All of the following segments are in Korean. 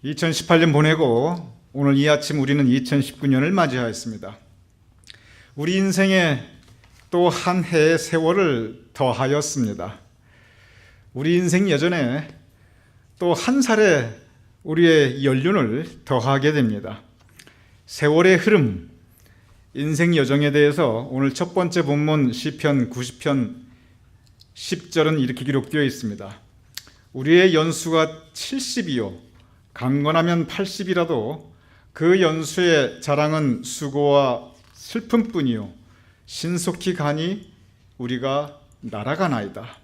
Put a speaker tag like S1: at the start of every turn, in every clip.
S1: 2018년 보내고 오늘 이 아침 우리는 2019년을 맞이하였습니다. 우리 인생에 또 한 해의 세월을 더하였습니다. 우리 인생 여전에 또 한 살의 우리의 연륜을 더하게 됩니다. 세월의 흐름, 인생 여정에 대해서 오늘 첫 번째 본문 시편 90편 10절은 이렇게 기록되어 있습니다. 우리의 연수가 70이요 강건하면 80이라도 그 연수의 자랑은 수고와 슬픔뿐이요 신속히 가니 우리가 날아가나이다.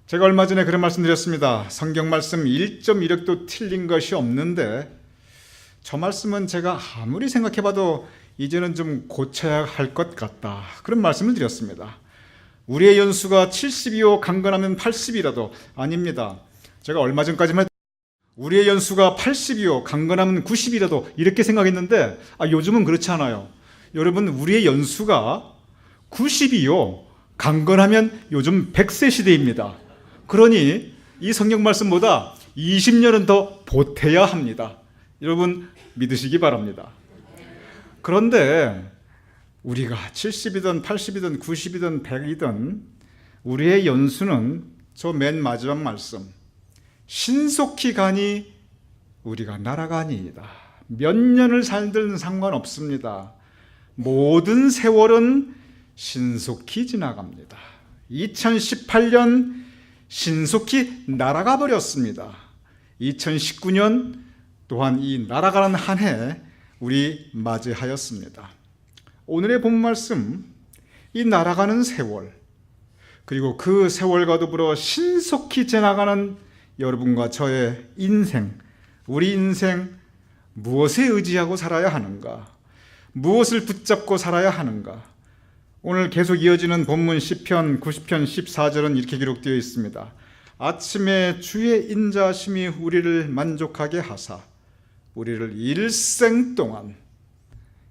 S1: 제가 얼마 전에 그런 말씀 드렸습니다. 성경 말씀 1.1획도 틀린 것이 없는데 저 말씀은 제가 아무리 생각해봐도 이제는 좀 고쳐야 할 것 같다, 그런 말씀을 드렸습니다. 우리의 연수가 70이요 강건하면 80이라도 아닙니다. 제가 얼마 전까지만 우리의 연수가 80이요 강건하면 90이라도 이렇게 생각했는데 요즘은 그렇지 않아요. 여러분, 우리의 연수가 90이요 강건하면 요즘 100세 시대입니다. 그러니 이 성경 말씀보다 20년은 더 보태야 합니다. 여러분 믿으시기 바랍니다. 그런데 우리가 70이든 80이든 90이든 100이든 우리의 연수는 저 맨 마지막 말씀, 신속히 가니 우리가 날아가니이다. 몇 년을 살든 상관없습니다. 모든 세월은 신속히 지나갑니다. 2018년 신속히 날아가 버렸습니다. 2019년 또한 이 날아가는 한 해 우리 맞이하였습니다. 오늘의 본 말씀, 이 날아가는 세월, 그리고 그 세월과 더불어 신속히 지나가는 여러분과 저의 인생, 우리 인생 무엇에 의지하고 살아야 하는가? 무엇을 붙잡고 살아야 하는가? 오늘 계속 이어지는 본문 시편 90편 14절은 이렇게 기록되어 있습니다. 아침에 주의 인자하심이 우리를 만족하게 하사 우리를 일생 동안,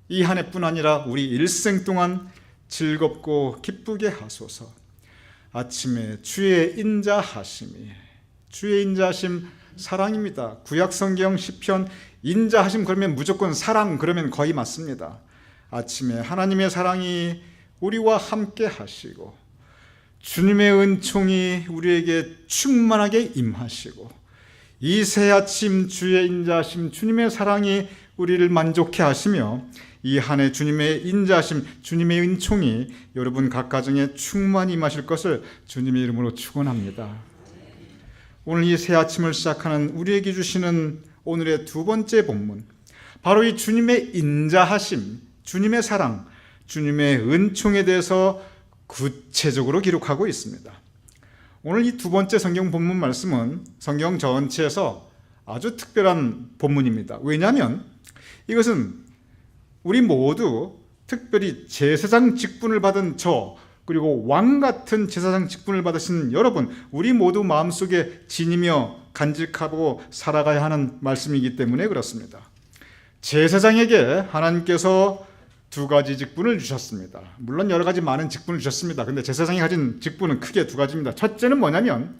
S1: 이 한 해뿐 아니라 우리 일생 동안 즐겁고 기쁘게 하소서. 아침에 주의 인자하심이, 주의 인자하심 사랑입니다. 구약성경 시편 인자하심 그러면 무조건 사랑, 그러면 거의 맞습니다. 아침에 하나님의 사랑이 우리와 함께 하시고 주님의 은총이 우리에게 충만하게 임하시고 이 새 아침 주의 인자하심, 주님의 사랑이 우리를 만족해 하시며 이 한 해 주님의 인자하심, 주님의 은총이 여러분 각 가정에 충만히 임하실 것을 주님의 이름으로 축원합니다. 오늘 이 새 아침을 시작하는 우리에게 주시는 오늘의 두 번째 본문, 바로 이 주님의 인자하심, 주님의 사랑, 주님의 은총에 대해서 구체적으로 기록하고 있습니다. 오늘 이 두 번째 성경 본문 말씀은 성경 전체에서 아주 특별한 본문입니다. 왜냐하면 이것은 우리 모두, 특별히 제사장 직분을 받은 저, 그리고 왕 같은 제사장 직분을 받으신 여러분, 우리 모두 마음속에 지니며 간직하고 살아가야 하는 말씀이기 때문에 그렇습니다. 제사장에게 하나님께서 두 가지 직분을 주셨습니다. 물론 여러 가지 많은 직분을 주셨습니다. 근데 제사장이 가진 직분은 크게 두 가지입니다. 첫째는 뭐냐면,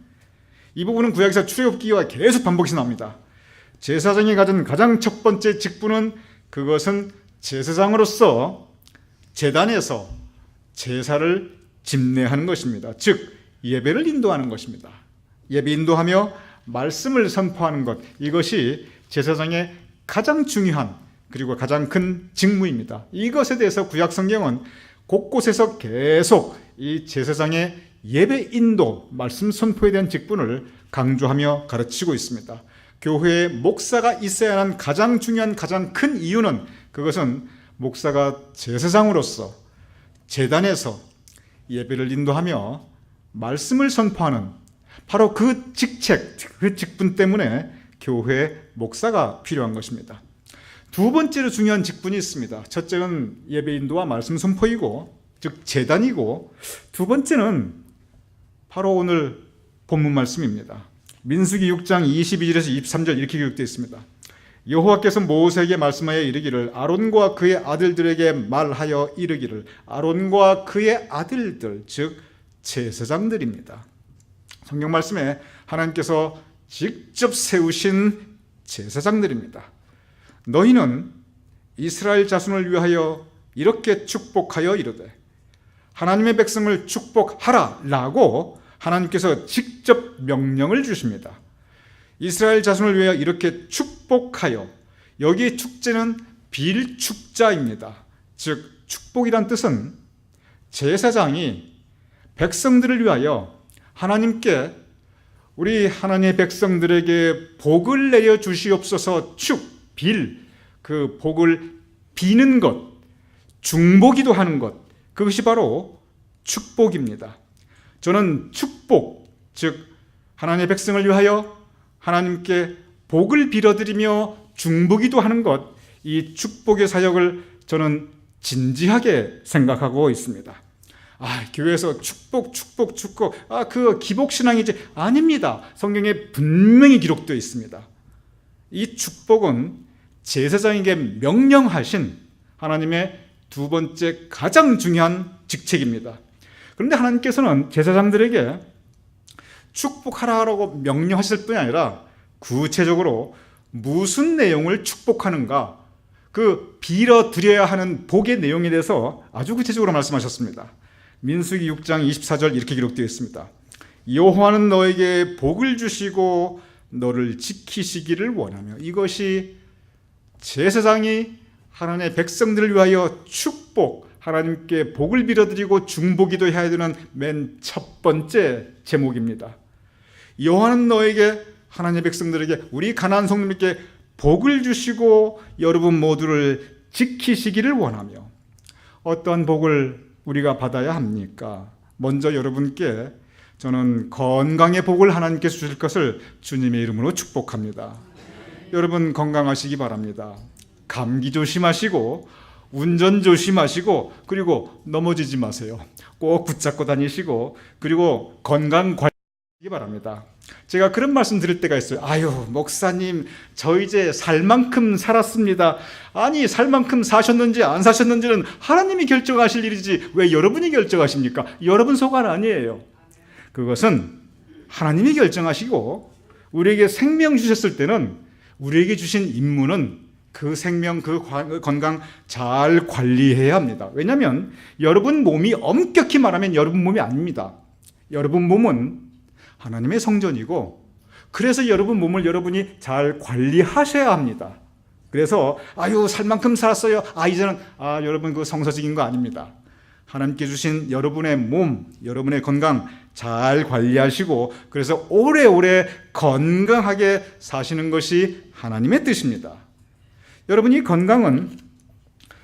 S1: 이 부분은 구약에서 출애굽기와 계속 반복해서 나옵니다. 제사장이 가진 가장 첫 번째 직분은, 그것은 제사장으로서 제단에서 제사를 집례하는 것입니다. 즉 예배를 인도하는 것입니다. 예배 인도하며 말씀을 선포하는 것, 이것이 제사장의 가장 중요한 그리고 가장 큰 직무입니다. 이것에 대해서 구약 성경은 곳곳에서 계속 이 제사장의 예배 인도, 말씀 선포에 대한 직분을 강조하며 가르치고 있습니다. 교회에 목사가 있어야 하는 가장 중요한, 가장 큰 이유는, 그것은 목사가 제사장으로서 제단에서 예배를 인도하며 말씀을 선포하는 바로 그 직책, 그 직분 때문에 교회에 목사가 필요한 것입니다. 두 번째로 중요한 직분이 있습니다. 첫째는 예배 인도와 말씀 선포이고, 즉 제단이고, 두 번째는 바로 오늘 본문 말씀입니다. 민수기 6장 22절에서 23절 이렇게 기록되어 있습니다. 여호와께서 모세에게 말씀하여 이르기를, 아론과 그의 아들들에게 말하여 이르기를, 아론과 그의 아들들, 즉 제사장들입니다. 성경 말씀에 하나님께서 직접 세우신 제사장들입니다. 너희는 이스라엘 자손을 위하여 이렇게 축복하여 이르되 하나님의 백성을 축복하라 라고 하나님께서 직접 명령을 주십니다. 이스라엘 자손을 위하여 이렇게 축복하여, 여기 축제는 빌축자입니다. 즉 축복이란 뜻은 제사장이 백성들을 위하여 하나님께 우리 하나님의 백성들에게 복을 내려 주시옵소서, 그 복을 비는 것, 중보기도 하는 것, 그것이 바로 축복입니다. 저는 축복, 즉 하나님의 백성을 위하여 하나님께 복을 빌어드리며 중보기도 하는 것, 이 축복의 사역을 저는 진지하게 생각하고 있습니다. 교회에서 축복, 그 기복신앙이지. 아닙니다. 성경에 분명히 기록되어 있습니다. 이 축복은 제사장에게 명령하신 하나님의 두 번째 가장 중요한 직책입니다. 그런데 하나님께서는 제사장들에게 축복하라고 명령하실 뿐이 아니라 구체적으로 무슨 내용을 축복하는가, 그 빌어드려야 하는 복의 내용에 대해서 아주 구체적으로 말씀하셨습니다. 민수기 6장 24절 이렇게 기록되어 있습니다. 여호와는 너에게 복을 주시고 너를 지키시기를 원하며. 이것이 제사장이 하나님의 백성들을 위하여 축복, 하나님께 복을 빌어드리고 중보기도 해야 되는 맨 첫 번째 제목입니다. 여호와는 너에게, 하나님의 백성들에게, 우리 가나안 성도님께 복을 주시고 여러분 모두를 지키시기를 원하며. 어떤 복을 우리가 받아야 합니까? 먼저 여러분께 저는 건강의 복을 하나님께서 주실 것을 주님의 이름으로 축복합니다. 여러분 건강하시기 바랍니다. 감기 조심하시고 운전 조심하시고, 그리고 넘어지지 마세요. 꼭 붙잡고 다니시고, 그리고 건강 관리하시기 바랍니다. 제가 그런 말씀 드릴 때가 있어요. 목사님, 저 이제 살 만큼 살았습니다. 아니, 살 만큼 사셨는지 안 사셨는지는 하나님이 결정하실 일이지 왜 여러분이 결정하십니까? 여러분 소관 아니에요. 그것은 하나님이 결정하시고, 우리에게 생명 주셨을 때는 우리에게 주신 임무는 그 생명, 그 건강 잘 관리해야 합니다. 왜냐하면 여러분 몸이, 엄격히 말하면 여러분 몸이 아닙니다. 여러분 몸은 하나님의 성전이고, 그래서 여러분 몸을 여러분이 잘 관리하셔야 합니다. 그래서 살 만큼 살았어요. 이제는 여러분 그 성서적인 거 아닙니다. 하나님께 주신 여러분의 몸, 여러분의 건강 잘 관리하시고, 그래서 오래오래 건강하게 사시는 것이 하나님의 뜻입니다. 여러분, 이 건강은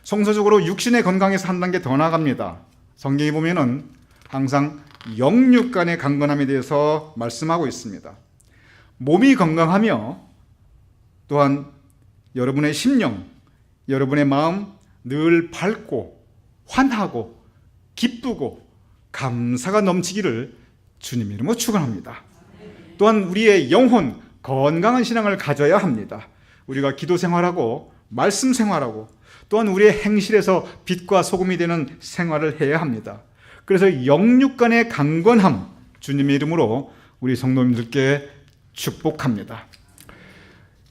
S1: 성서적으로 육신의 건강에서 한 단계 더 나아갑니다. 성경에 보면은 항상 영육 간의 강건함에 대해서 말씀하고 있습니다. 몸이 건강하며 또한 여러분의 심령, 여러분의 마음 늘 밝고 환하고 기쁘고 감사가 넘치기를 주님 이름으로 축원합니다. 또한 우리의 영혼, 건강한 신앙을 가져야 합니다. 우리가 기도 생활하고 말씀 생활하고 또한 우리의 행실에서 빛과 소금이 되는 생활을 해야 합니다. 그래서 영육 간의 강건함, 주님의 이름으로 우리 성도님들께 축복합니다.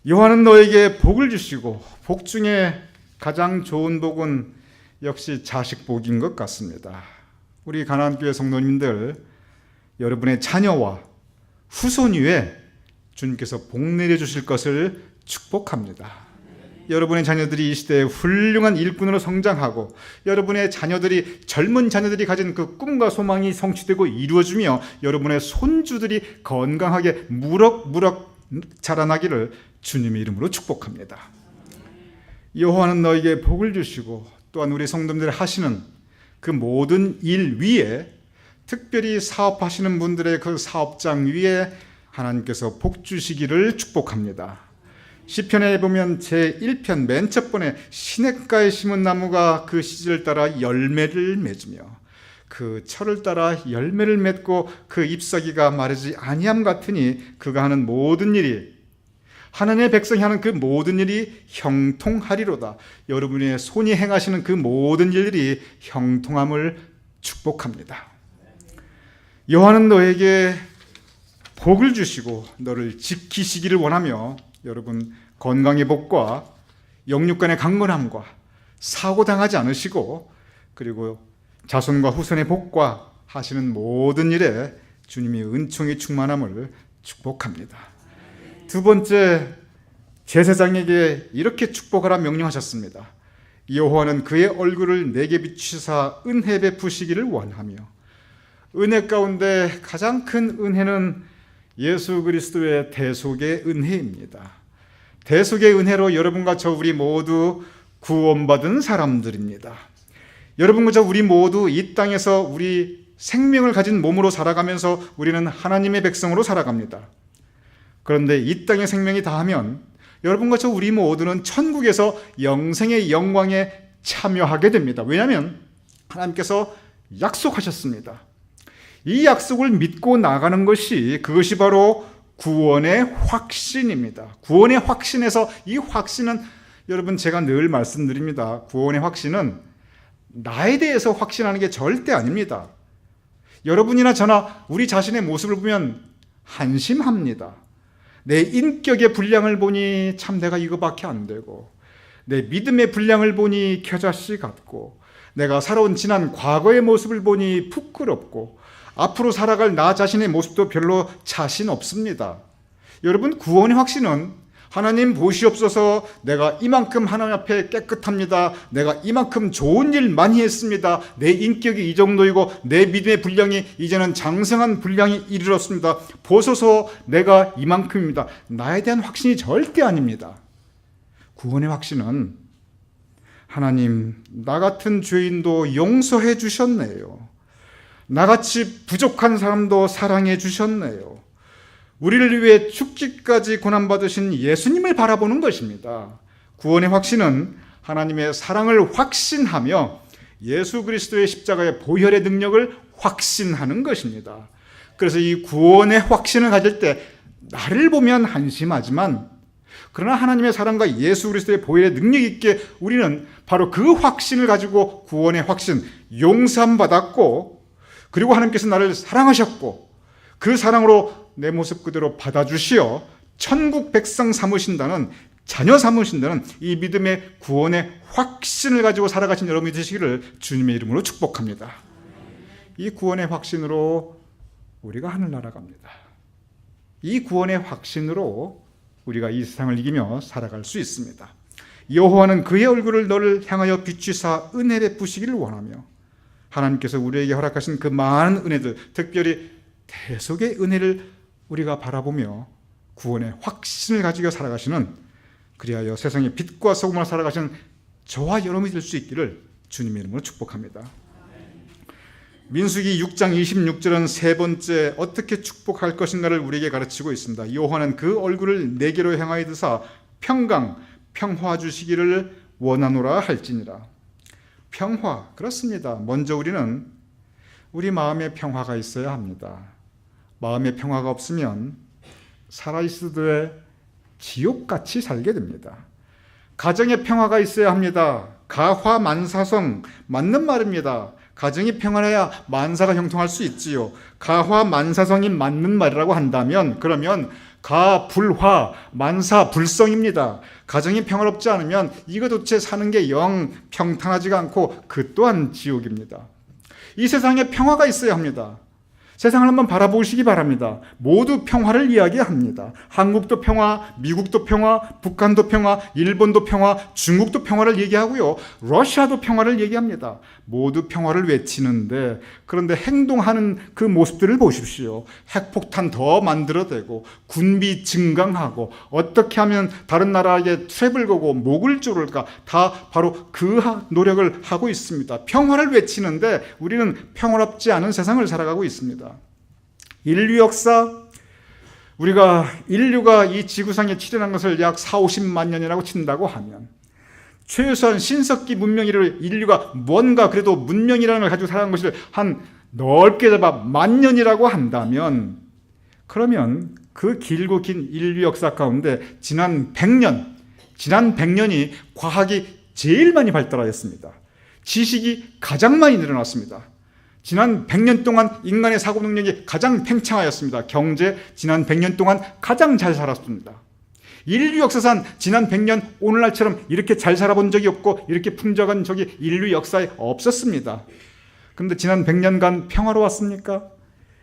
S1: 여호와는 너에게 복을 주시고, 복 중에 가장 좋은 복은 역시 자식 복인 것 같습니다. 우리 가나안교회 성도님들, 여러분의 자녀와 후손 위에 주님께서 복 내려주실 것을 축복합니다. 여러분의 자녀들이 이 시대에 훌륭한 일꾼으로 성장하고, 여러분의 자녀들이, 젊은 자녀들이 가진 그 꿈과 소망이 성취되고 이루어지며, 여러분의 손주들이 건강하게 무럭무럭 자라나기를 주님의 이름으로 축복합니다. 여호와는 너에게 복을 주시고, 또한 우리 성도님들이 하시는 그 모든 일 위에, 특별히 사업하시는 분들의 그 사업장 위에 하나님께서 복 주시기를 축복합니다. 시편에 보면 제1편 맨 첫 번에 시냇가에 심은 나무가 그 시절을 따라 열매를 맺으며 그 철을 따라 열매를 맺고 그 잎사귀가 마르지 아니함 같으니 그가 하는 모든 일이, 하나님의 백성이 하는 그 모든 일이 형통하리로다. 여러분의 손이 행하시는 그 모든 일들이 형통함을 축복합니다. 여호와는 너에게 복을 주시고 너를 지키시기를 원하며, 여러분 건강의 복과 영육간의 강건함과 사고당하지 않으시고 그리고 자손과 후손의 복과 하시는 모든 일에 주님의 은총의 충만함을 축복합니다. 두 번째, 제사장에게 이렇게 축복하라 명령하셨습니다. 여호와는 그의 얼굴을 내게 비추사 은혜 베푸시기를 원하며. 은혜 가운데 가장 큰 은혜는 예수 그리스도의 대속의 은혜입니다. 대속의 은혜로 여러분과 저 우리 모두 구원받은 사람들입니다. 여러분과 저 우리 모두 이 땅에서 우리 생명을 가진 몸으로 살아가면서 우리는 하나님의 백성으로 살아갑니다. 그런데 이 땅의 생명이 다하면 여러분과 저 우리 모두는 천국에서 영생의 영광에 참여하게 됩니다. 왜냐하면 하나님께서 약속하셨습니다. 이 약속을 믿고 나가는 그것이 바로 구원의 확신입니다. 구원의 확신에서 이 확신은 여러분 제가 늘 말씀드립니다. 구원의 확신은 나에 대해서 확신하는 게 절대 아닙니다. 여러분이나 저나 우리 자신의 모습을 보면 한심합니다. 내 인격의 분량을 보니 참 내가 이거밖에 안 되고, 내 믿음의 분량을 보니 겨자씨 같고, 내가 살아온 지난 과거의 모습을 보니 부끄럽고, 앞으로 살아갈 나 자신의 모습도 별로 자신 없습니다. 여러분, 구원의 확신은 하나님 보시옵소서, 내가 이만큼 하나님 앞에 깨끗합니다. 내가 이만큼 좋은 일 많이 했습니다. 내 인격이 이 정도이고 내 믿음의 분량이 이제는 장성한 분량이 이르렀습니다. 보소서, 내가 이만큼입니다. 나에 대한 확신이 절대 아닙니다. 구원의 확신은 하나님, 나 같은 죄인도 용서해 주셨네요. 나같이 부족한 사람도 사랑해 주셨네요. 우리를 위해 죽기까지 고난받으신 예수님을 바라보는 것입니다. 구원의 확신은 하나님의 사랑을 확신하며 예수 그리스도의 십자가의 보혈의 능력을 확신하는 것입니다. 그래서 이 구원의 확신을 가질 때 나를 보면 한심하지만 그러나 하나님의 사랑과 예수 그리스도의 보혈의 능력 있게 우리는 바로 그 확신을 가지고 구원의 확신, 용서함 받았고 그리고 하나님께서 나를 사랑하셨고 그 사랑으로 내 모습 그대로 받아주시어 천국 백성 삼으신다는, 자녀 삼으신다는 이 믿음의 구원의 확신을 가지고 살아가신 여러분이 되시기를 주님의 이름으로 축복합니다. 이 구원의 확신으로 우리가 하늘나라 갑니다. 이 구원의 확신으로 우리가 이 세상을 이기며 살아갈 수 있습니다. 여호와는 그의 얼굴을 너를 향하여 비추사 은혜 베푸시기를 원하며, 하나님께서 우리에게 허락하신 그 많은 은혜들, 특별히 대속의 은혜를 우리가 바라보며 구원의 확신을 가지고 살아가시는, 그리하여 세상의 빛과 소금으로 살아가시는 저와 여러분이 될 수 있기를 주님의 이름으로 축복합니다. 민수기 6장 26절은 세 번째 어떻게 축복할 것인가를 우리에게 가르치고 있습니다. 여호와는 그 얼굴을 내게로 향하여 드사 평화 주시기를 원하노라 할지니라. 평화, 그렇습니다. 먼저 우리는 우리 마음에 평화가 있어야 합니다. 마음의 평화가 없으면 살아있어도 지옥같이 살게 됩니다. 가정의 평화가 있어야 합니다. 가화만사성, 맞는 말입니다. 가정이 평안해야 만사가 형통할 수 있지요. 가화만사성이 맞는 말이라고 한다면 그러면 가불화, 만사불성입니다. 가정이 평화롭지 않으면 이거 도대체 사는 게 영 평탄하지가 않고 그 또한 지옥입니다. 이 세상에 평화가 있어야 합니다. 세상을 한번 바라보시기 바랍니다. 모두 평화를 이야기합니다. 한국도 평화, 미국도 평화, 북한도 평화, 일본도 평화, 중국도 평화를 얘기하고요. 러시아도 평화를 얘기합니다. 모두 평화를 외치는데 그런데 행동하는 그 모습들을 보십시오. 핵폭탄 더 만들어대고 군비 증강하고 어떻게 하면 다른 나라에 트랩을 거고 목을 조를까, 다 바로 그 노력을 하고 있습니다. 평화를 외치는데 우리는 평화롭지 않은 세상을 살아가고 있습니다. 인류 역사, 우리가 인류가 이 지구상에 출현한 것을 약 4,50만 년이라고 친다고 하면 최소한 신석기 문명이를 인류가 뭔가 그래도 문명이라는 걸 가지고 살아간 것을 한 넓게 잡아 10,000년이라고 한다면, 그러면 그 길고 긴 인류 역사 가운데 지난 100년이 과학이 제일 많이 발달하였습니다. 지식이 가장 많이 늘어났습니다. 지난 100년 동안 인간의 사고 능력이 가장 팽창하였습니다. 경제, 지난 100년 동안 가장 잘 살았습니다. 인류 역사상 지난 100년 오늘날처럼 이렇게 잘 살아본 적이 없고 이렇게 풍족한 적이 인류 역사에 없었습니다. 그런데 지난 100년간 평화로웠습니까?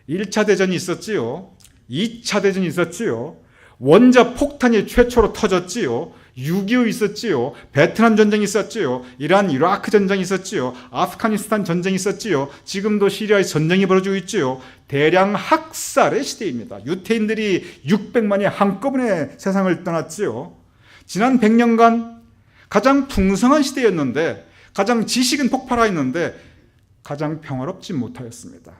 S1: 1차 대전이 있었지요. 2차 대전이 있었지요. 원자 폭탄이 최초로 터졌지요. 6.25 있었지요. 베트남 전쟁이 있었지요. 이란, 이라크 전쟁이 있었지요. 아프가니스탄 전쟁이 있었지요. 지금도 시리아에 전쟁이 벌어지고 있지요. 대량 학살의 시대입니다. 유태인들이 600만이 한꺼번에 세상을 떠났지요. 지난 100년간 가장 풍성한 시대였는데, 가장 지식은 폭발하였는데 가장 평화롭지 못하였습니다.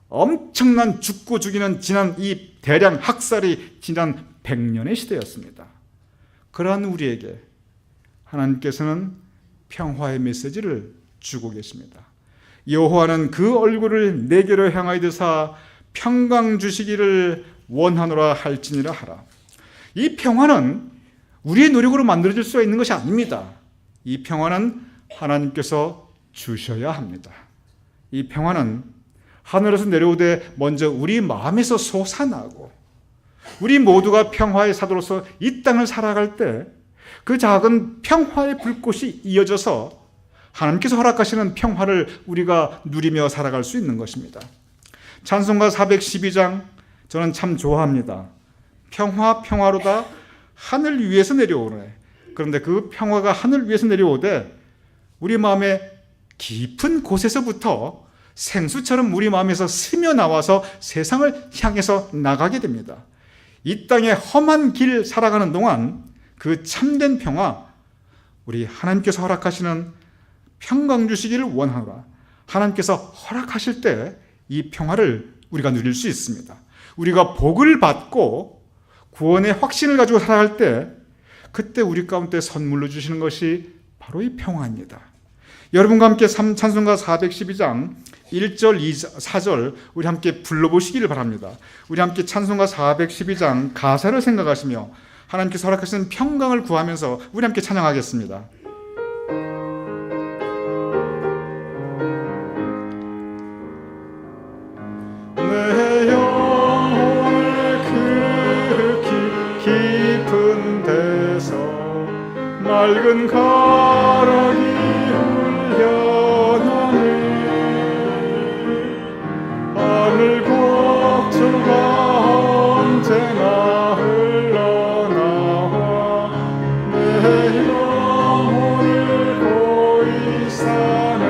S1: 엄청난 죽고 죽이는 지난 이 대량 학살이 지난 100년의 시대였습니다. 그러한 우리에게 하나님께서는 평화의 메시지를 주고 계십니다. 여호와는 그 얼굴을 내게로 향하여 드사 평강 주시기를 원하노라 할지니라 하라. 이 평화는 우리의 노력으로 만들어질 수가 있는 것이 아닙니다. 이 평화는 하나님께서 주셔야 합니다. 이 평화는 하늘에서 내려오되 먼저 우리 마음에서 솟아나고, 우리 모두가 평화의 사도로서 이 땅을 살아갈 때 그 작은 평화의 불꽃이 이어져서 하나님께서 허락하시는 평화를 우리가 누리며 살아갈 수 있는 것입니다. 찬송가 412장 저는 참 좋아합니다. 평화 평화로다 하늘 위에서 내려오네. 그런데 그 평화가 하늘 위에서 내려오되 우리 마음의 깊은 곳에서부터 생수처럼 우리 마음에서 스며 나와서 세상을 향해서 나가게 됩니다. 이 땅의 험한 길 살아가는 동안 그 참된 평화, 우리 하나님께서 허락하시는 평강 주시기를 원하노라. 하나님께서 허락하실 때 이 평화를 우리가 누릴 수 있습니다. 우리가 복을 받고 구원의 확신을 가지고 살아갈 때 그때 우리 가운데 선물로 주시는 것이 바로 이 평화입니다. 여러분과 함께 찬송가 412장 1절, 2절, 4절 우리 함께 불러보시기를 바랍니다. 우리 함께 찬송가 412장 가사를 생각하시며 하나님께서 허락하시는 평강을 구하면서 우리 함께 찬양하겠습니다. 내 영혼을 그 깊은 데서 맑은 가락이 흘려나네. 하늘 곡조가 언제나 흘러나와 내 영혼을 고이 사네.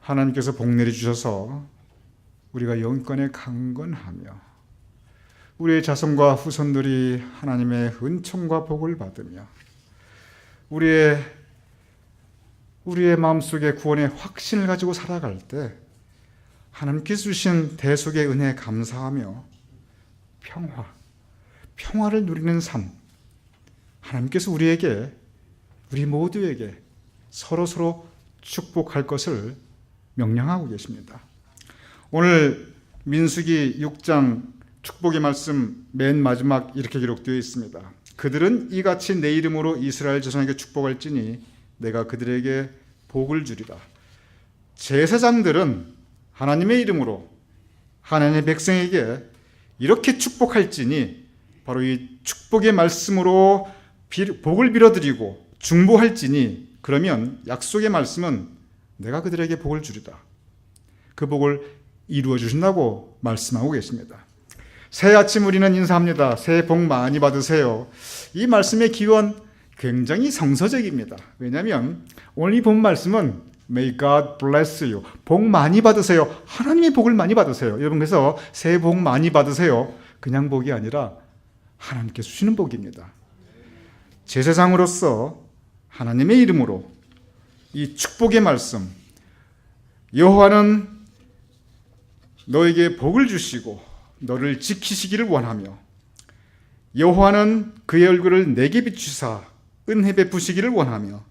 S1: 하나님께서 복 내려주셔서 우리가 영권에 강건하며 우리의 자손과 후손들이 하나님의 은총과 복을 받으며 우리의 마음속에 구원의 확신을 가지고 살아갈 때 하나님께서 주신 대속의 은혜에 감사하며 평화를 누리는 삶, 하나님께서 우리 모두에게 서로 축복할 것을 명령하고 계십니다. 오늘 민수기 6장 축복의 말씀 맨 마지막 이렇게 기록되어 있습니다. 그들은 이같이 내 이름으로 이스라엘 자손에게 축복할지니 내가 그들에게 복을 주리라. 제사장들은 하나님의 이름으로 하나님의 백성에게 이렇게 축복할지니 바로 이 축복의 말씀으로 복을 빌어드리고 중보할지니 그러면 약속의 말씀은 내가 그들에게 복을 주리다. 그 복을 이루어 주신다고 말씀하고 계십니다. 새해 아침 우리는 인사합니다. 새해 복 많이 받으세요. 이 말씀의 기원 굉장히 성서적입니다. 왜냐하면 오늘 이 본 말씀은 May God bless you. 복 많이 받으세요. 하나님의 복을 많이 받으세요. 여러분, 그래서 새해 복 많이 받으세요. 그냥 복이 아니라 하나님께서 주시는 복입니다. 제사장으로서 하나님의 이름으로 이 축복의 말씀, 여호와는 너에게 복을 주시고 너를 지키시기를 원하며 여호와는 그의 얼굴을 내게 비추사 은혜 베푸시기를 원하며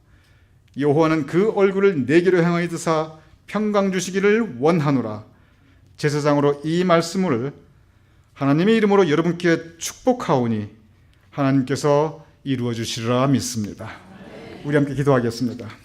S1: 여호와는 그 얼굴을 내게로 향하여 드사 평강 주시기를 원하노라. 제사장으로 이 말씀을 하나님의 이름으로 여러분께 축복하오니 하나님께서 이루어 주시리라 믿습니다. 우리 함께 기도하겠습니다.